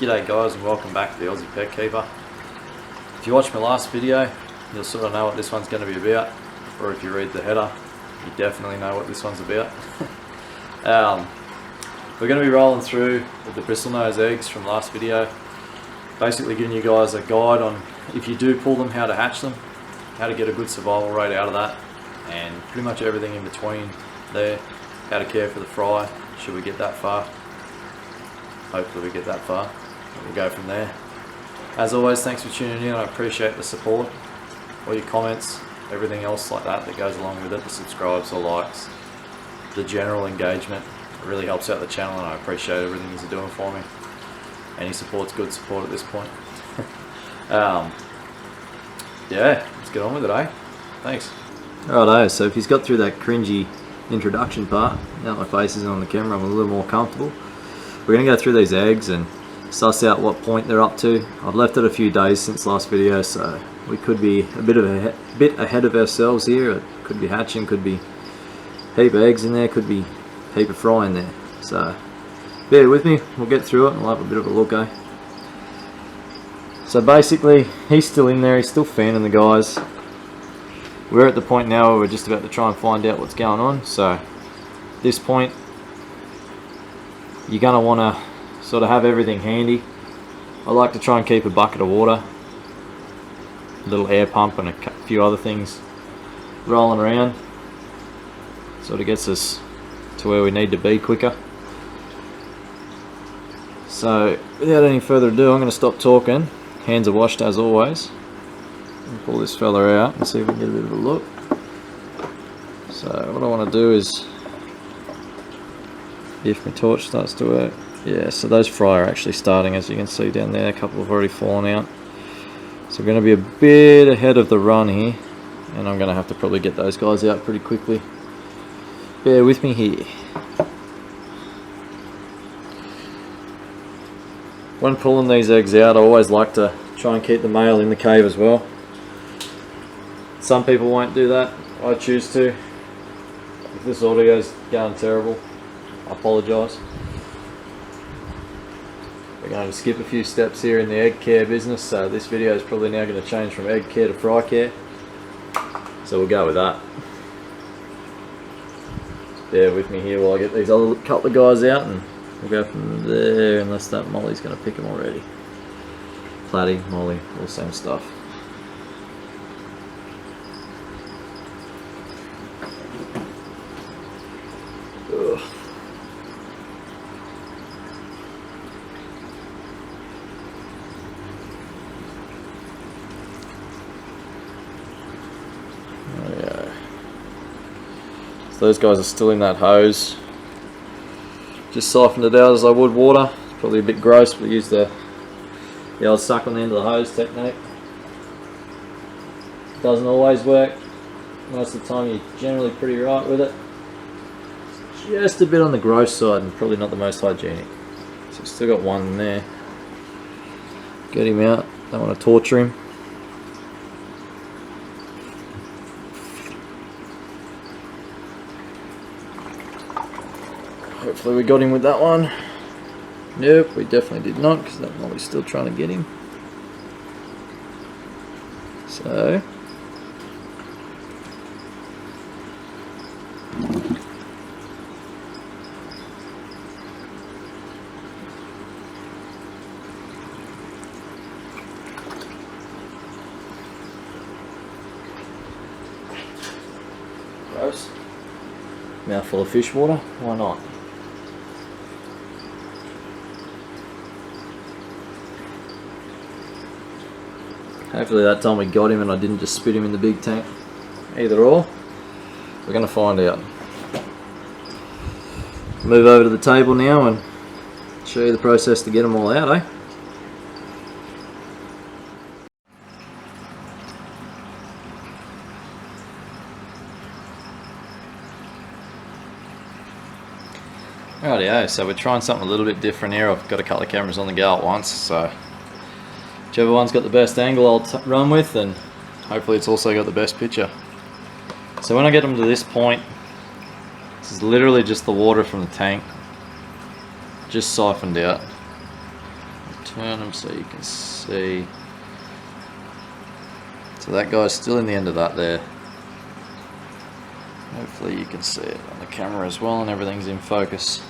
G'day guys, and welcome back to the Aussie Pet Keeper. If you watched my last video, you'll sort of know what this one's going to be about, or if you read the header, you definitely know what this one's about. We're going to be rolling through with the Bristlenose eggs from last video, basically giving you guys a guide on, if you do pull them, how to hatch them, how to get a good survival rate out of that, and pretty much everything in between there, how to care for the fry, should we get that far. Hopefully we get that far. We'll go from there. As always, thanks for tuning in. I appreciate the support, all your comments, everything else like that goes along with it, the subscribes, the likes, the general engagement. It really helps out the channel, and I appreciate everything you're doing for me. Any support's good support at this point. Yeah, let's get on with it, eh? Thanks. Righto, so if he's got through that cringy introduction part, now my face is on the camera, I'm a little more comfortable. We're going to go through these eggs and suss out what point they're up to. I've left it a few days since last video, so we could be a bit ahead of ourselves here. It could be hatching, could be heap of eggs in there, could be heap of fry in there. So bear with me, we'll get through it and we'll have a bit of a look, eh? So basically, he's still in there, he's still fanning the guys. We're at the point now where we're just about to try and find out what's going on. So at this point, you're going to want to sort of have everything handy. I like to try and keep a bucket of water, a little air pump and a few other things rolling around. Sort of gets us to where we need to be quicker. So without any further ado, I'm going to stop talking. Hands are washed as always. And pull this fella out and see if we can get a bit of a look. So what I want to do is, if my torch starts to work, yeah, so those fry are actually starting, as you can see down there. A couple have already fallen out. So we're going to be a bit ahead of the run here, and I'm going to have to probably get those guys out pretty quickly. Bear with me here. When pulling these eggs out, I always like to try and keep the male in the cave as well. Some people won't do that. I choose to. If this audio's going terrible, I apologise. We're going to skip a few steps here in the egg care business, so this video is probably now going to change from egg care to fry care. So we'll go with that. Bear with me here while I get these other couple of guys out, and we'll go from there, unless that Molly's going to pick them already. Platy, Molly, all the same stuff. Ugh. Those guys are still in that hose. Just siphoned it out as I would water. Probably a bit gross, but use the old suck on the end of the hose technique. Doesn't always work. Most of the time you're generally pretty right with it. Just a bit on the gross side and probably not the most hygienic. So still got one in there. Get him out. Don't want to torture him. Hopefully we got him with that one. Nope, we definitely did not, because that Molly's still trying to get him. So gross. Mouthful of fish water, why not? Hopefully that time we got him and I didn't just spit him in the big tank. Either or, we're going to find out. Move over to the table now and show you the process to get them all out, eh? Rightio, so we're trying something a little bit different here. I've got a couple of cameras on the go at once, so whichever one's got the best angle I'll run with, and hopefully it's also got the best picture. So when I get them to this point, this is literally just the water from the tank, just siphoned out. turn them so you can see. So that guy's still in the end of that there. Hopefully you can see it on the camera as well and everything's in focus.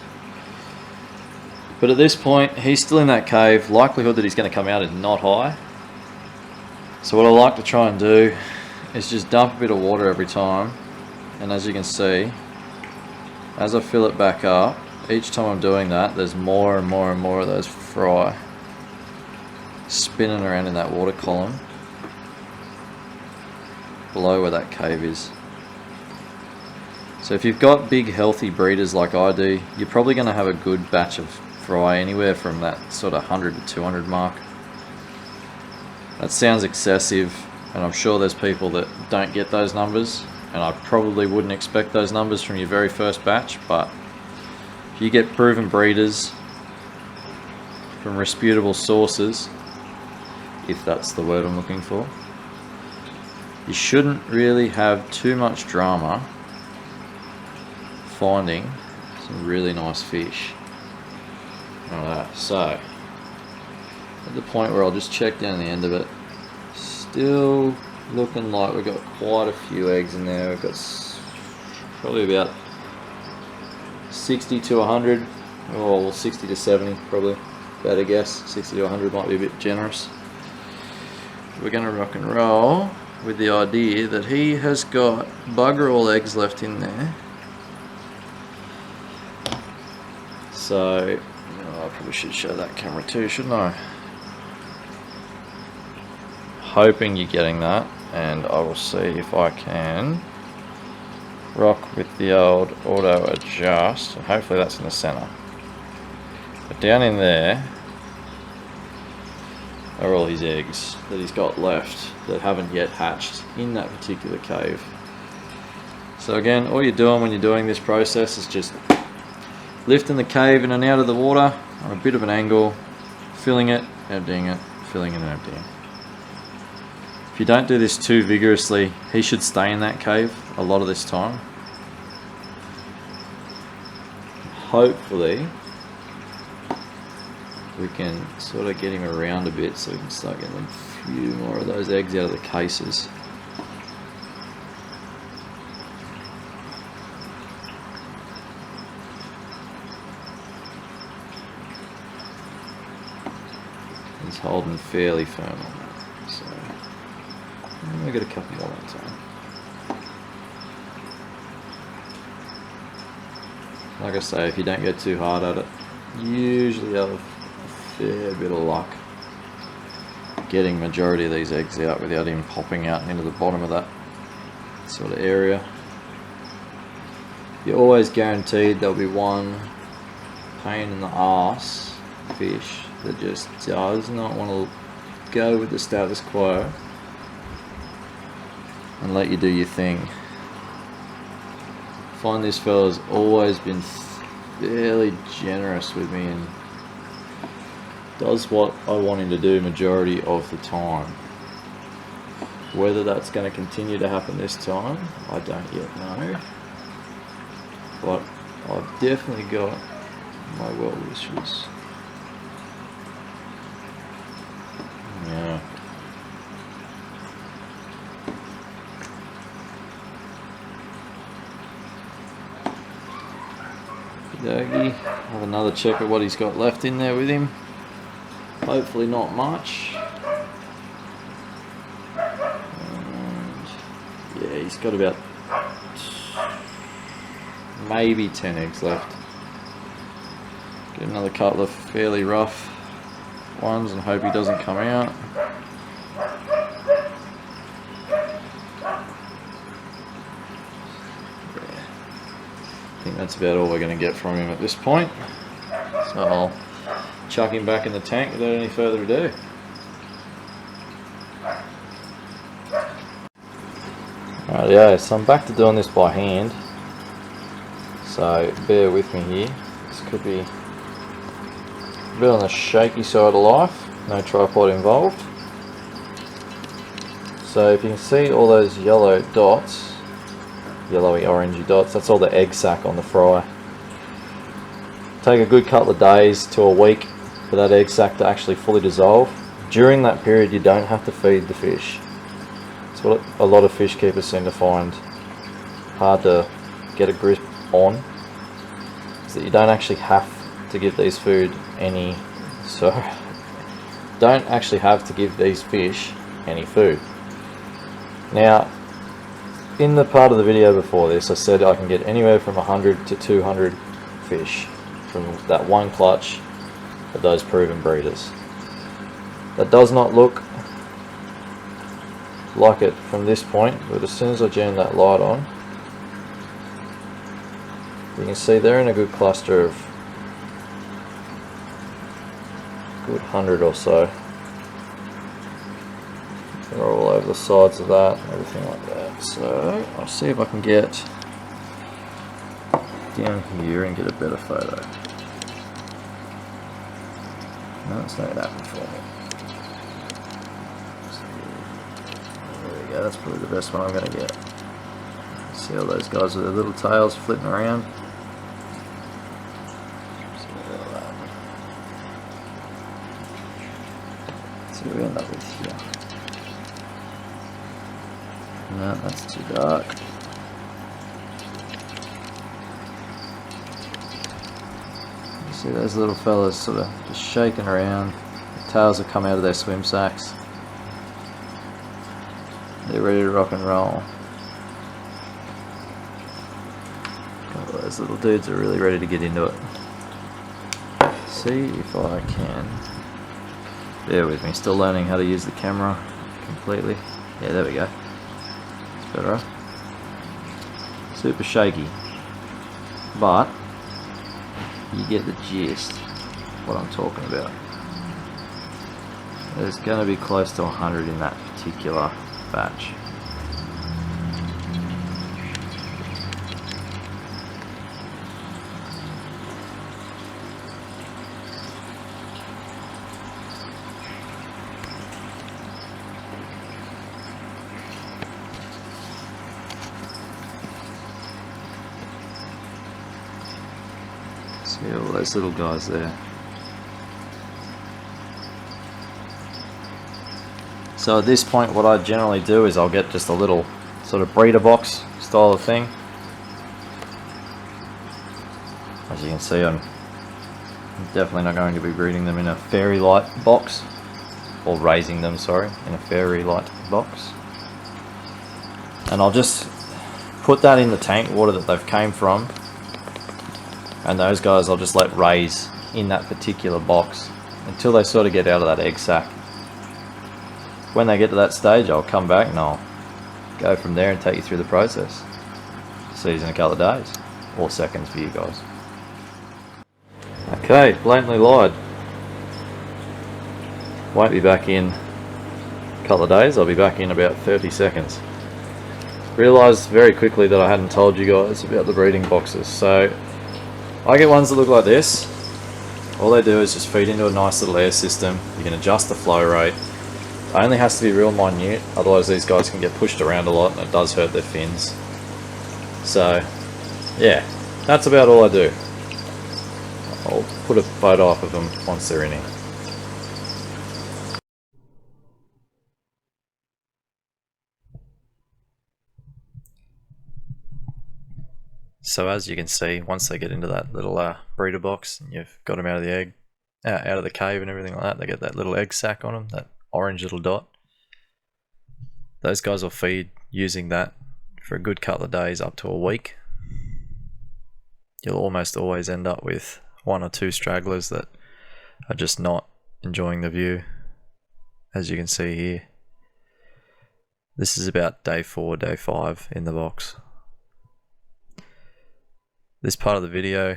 But at this point, he's still in that cave. Likelihood that he's going to come out is not high. So what I like to try and do is just dump a bit of water every time. And as you can see, as I fill it back up, each time I'm doing that, there's more and more and more of those fry spinning around in that water column below where that cave is. So if you've got big healthy breeders like I do, you're probably going to have a good batch of fry anywhere from that sort of 100 to 200 mark. That sounds excessive, and I'm sure there's people that don't get those numbers, and I probably wouldn't expect those numbers from your very first batch, but if you get proven breeders from reputable sources, if that's the word I'm looking for, you shouldn't really have too much drama finding some really nice fish. Alright, so at the point where I'll just check down the end of it, still looking like we've got quite a few eggs in there. We've got probably about 60 to 100, or 60 to 70 probably, better guess. 60 to 100 might be a bit generous. We're going to rock and roll with the idea that he has got bugger all eggs left in there. So I probably should show that camera too, shouldn't I? Hoping you're getting that, and I will see if I can rock with the old auto adjust, and hopefully that's in the center. But down in there are all his eggs that he's got left that haven't yet hatched in that particular cave. So again, all you're doing when you're doing this process is just lifting the cave in and out of the water on a bit of an angle, filling it, emptying it, filling it and emptying. If you don't do this too vigorously, he should stay in that cave a lot of this time. Hopefully we can sort of get him around a bit so we can start getting a few more of those eggs out of the cases. He's holding fairly firm on that, so we'll get a couple more that time. Like I say, if you don't get too hard at it, usually have a fair bit of luck getting majority of these eggs out without even popping out into the bottom of that sort of area. You're always guaranteed there'll be one pain in the arse fish that just does not want to go with the status quo and let you do your thing. I find this fella's always been fairly generous with me and does what I want him to do majority of the time. Whether that's going to continue to happen this time, I don't yet know, but I've definitely got my well wishes. Yeah. Okey-dokey. Have another check at what he's got left in there with him. Hopefully not much. And yeah, he's got about maybe 10 eggs left. Get another couple of fairly rough ones and hope he doesn't come out. Yeah. I think that's about all we're going to get from him at this point. So I'll chuck him back in the tank without any further ado. Rightio, so I'm back to doing this by hand. So bear with me here. This could be a bit on the shaky side of life, no tripod involved. So if you can see all those yellow dots, yellowy orangey dots, that's all the egg sac on the fry. Take a good couple of days to a week for that egg sac to actually fully dissolve. During that period you don't have to feed the fish. It's what a lot of fish keepers seem to find hard to get a grip on, is that you don't actually have to give these food any, don't actually have to give these fish any food. Now, in the part of the video before this, I said I can get anywhere from 100 to 200 fish from that one clutch of those proven breeders. That does not look like it from this point, but as soon as I jam that light on, you can see they're in a good cluster of a good 100 or so. They're all over the sides of that, everything like that. So I'll see if I can get down here and get a better photo. No, it's not happening for me. There we go, that's probably the best one I'm going to get. See all those guys with their little tails flitting around. See what we end up with here. No, that's too dark. You see those little fellas sort of just shaking around. The tails have come out of their swim sacks. They're ready to rock and roll. Oh, those little dudes are really ready to get into it. See if I can. Bear with me, still learning how to use the camera completely. Yeah, there we go. It's better. Super shaky, but you get the gist what I'm talking about. There's going to be close to 100 in that particular batch. See all those little guys there. So at this point what I generally do is I'll get just a little sort of breeder box style of thing. As you can see, I'm definitely not going to be breeding them in a fairy light box, or raising them, sorry, in a fairy light box. And I'll just put that in the tank water that they've came from, and those guys I'll just let raise in that particular box until they sort of get out of that egg sac. When they get to that stage, I'll come back and I'll go from there and take you through the process. See you in a couple of days, or seconds for you guys. Okay, blatantly lied. Won't be back in a couple of days, I'll be back in about 30 seconds. Realised very quickly that I hadn't told you guys about the breeding boxes. So I get ones that look like this. All they do is just feed into a nice little air system. You can adjust the flow rate. It only has to be real minute, otherwise these guys can get pushed around a lot and it does hurt their fins. So yeah, that's about all I do. I'll put a photo up of them once they're in here. So as you can see, once they get into that little breeder box and you've got them out of the egg, out of the cave and everything like that, they get that little egg sac on them, that orange little dot. Those guys will feed using that for a good couple of days, up to a week. You'll almost always end up with one or two stragglers that are just not enjoying the view, as you can see here. This is about day 4, day 5 in the box. This part of the video,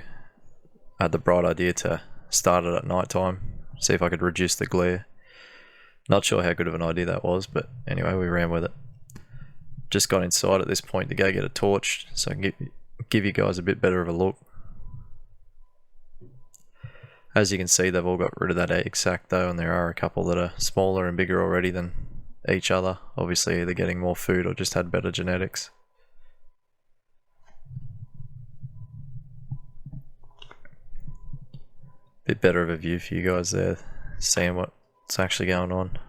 I had the bright idea to start it at night time, see if I could reduce the glare. Not sure how good of an idea that was, but anyway, we ran with it. Just got inside at this point to go get a torch so I can give you guys a bit better of a look. As you can see, they've all got rid of that egg sac though, and there are a couple that are smaller and bigger already than each other. Obviously either getting more food or just had better genetics. Bit better of a view for you guys there, seeing what's actually going on.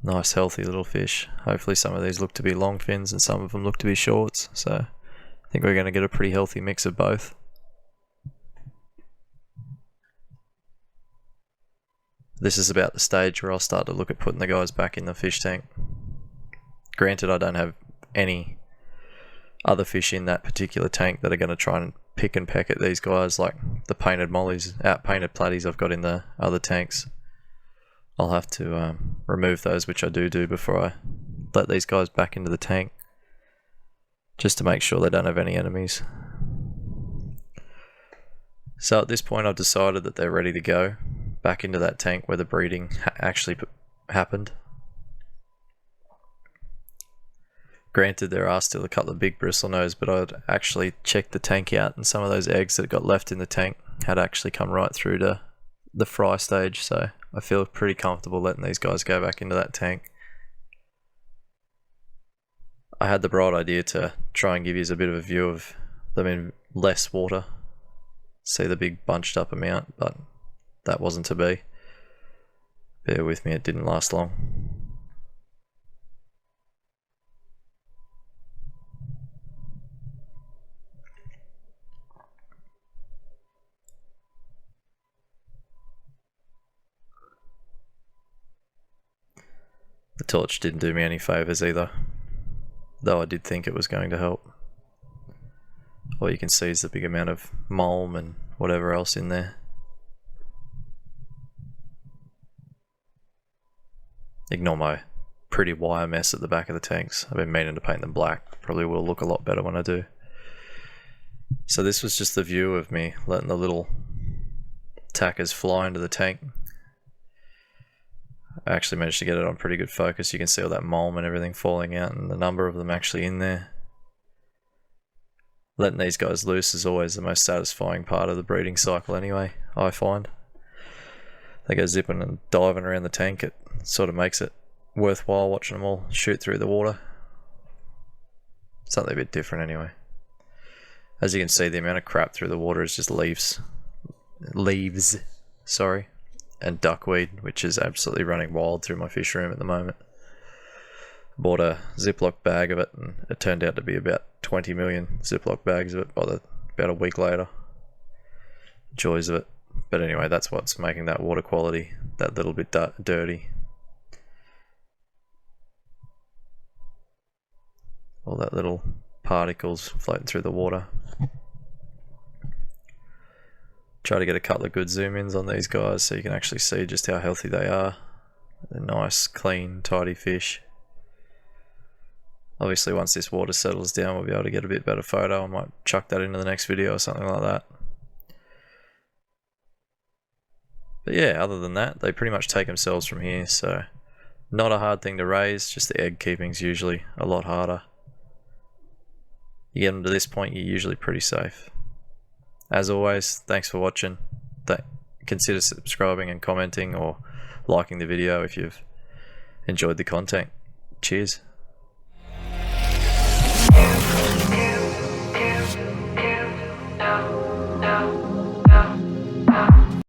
Nice healthy little fish. Hopefully some of these look to be long fins and some of them look to be shorts, so I think we're going to get a pretty healthy mix of both. This is about the stage where I'll start to look at putting the guys back in the fish tank. Granted, I don't have any other fish in that particular tank that are going to try and pick and peck at these guys, like the painted mollies, painted platties I've got in the other tanks. I'll have to remove those, which I do before I let these guys back into the tank, just to make sure they don't have any enemies. So at this point I've decided that they're ready to go back into that tank where the breeding actually happened. Granted, there are still a couple of big bristlenose, but I'd actually checked the tank out and some of those eggs that got left in the tank had actually come right through to the fry stage, so I feel pretty comfortable letting these guys go back into that tank. I had the bright idea to try and give you a bit of a view of them in less water, see the big bunched up amount, but that wasn't to be. Bear with me, it didn't last long. The torch didn't do me any favours either, though I did think it was going to help. All you can see is the big amount of mulm and whatever else in there. Ignore my pretty wire mess at the back of the tanks. I've been meaning to paint them black. Probably will look a lot better when I do. So this was just the view of me letting the little tackers fly into the tank. I actually managed to get it on pretty good focus. You can see all that mulm and everything falling out and the number of them actually in there. Letting these guys loose is always the most satisfying part of the breeding cycle anyway, I find. They go zipping and diving around the tank. It sort of makes it worthwhile watching them all shoot through the water. Something a bit different anyway. As you can see, the amount of crap through the water is just leaves, and duckweed, which is absolutely running wild through my fish room at the moment. Bought a Ziploc bag of it, and it turned out to be about 20 million Ziploc bags of it by about a week later. Joys of it. But anyway, that's what's making that water quality that little bit dirty. All that little particles floating through the water. Try to get a couple of good zoom ins on these guys so you can actually see just how healthy they are. They're nice, clean, tidy fish. Obviously once this water settles down we'll be able to get a bit better photo. I might chuck that into the next video or something like that. But yeah, other than that, they pretty much take themselves from here, so not a hard thing to raise, just the egg keeping's usually a lot harder. You get them to this point, you're usually pretty safe. As always, thanks for watching. Consider subscribing and commenting or liking the video if you've enjoyed the content. Cheers.